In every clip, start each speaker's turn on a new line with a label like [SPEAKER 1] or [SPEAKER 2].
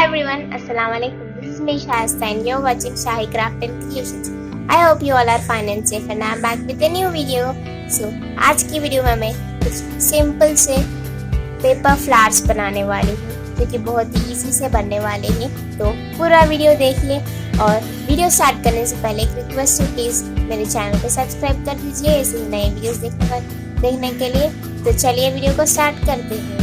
[SPEAKER 1] everyone, Assalamualaikum. This is me Shasta and you're watching Shahi Craft and Creations. I hope you all are fine and safe and I'm back with a new video. So आज की वीडियो में मैं कुछ सिंपल से paper flowers बनाने वाली हूँ जो कि बहुत ही इजी से बनने वाले हैं। तो पूरा वीडियो देखिए और वीडियो स्टार्ट करने से पहले एक रिक्वेस्ट है, प्लीज़ मेरे चैनल को सब्सक्राइब कर दीजिए ऐसे ही नए वीडियोस देखने के लिए। तो चलिए वीडियो को स्टार्ट करते हैं।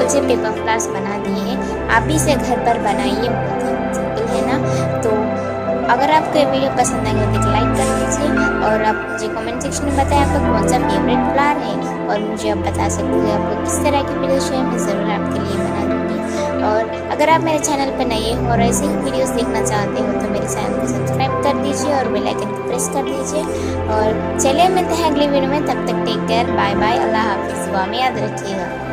[SPEAKER 1] सिंपल से पेपर फ्लावर्स बना दिए हैं। आप भी इसे घर पर बनाइए, बहुत ही सिंपल है ना। तो अगर आपको ये वीडियो पसंद आएगा तो लाइक कर दीजिए और आप मुझे कमेंट सेक्शन में बताएं आपका कौन सा फेवरेट फ्लावर है, और मुझे आप बता सकते हैं आपको किस तरह की वीडियो चाहिए, मैं ज़रूर आपके लिए बना दूँगी। और अगर आप मेरे चैनल पर नए हो और ऐसे ही वीडियोस देखना चाहते हो तो मेरे चैनल को सब्सक्राइब कर दीजिए और बेल आइकन को प्रेस कर दीजिए। और चलिए मिलते हैं अगली वीडियो में, तब तक टेक केयर, बाय बाय, अल्लाह हाफिज़, दुआ में याद रखिएगा।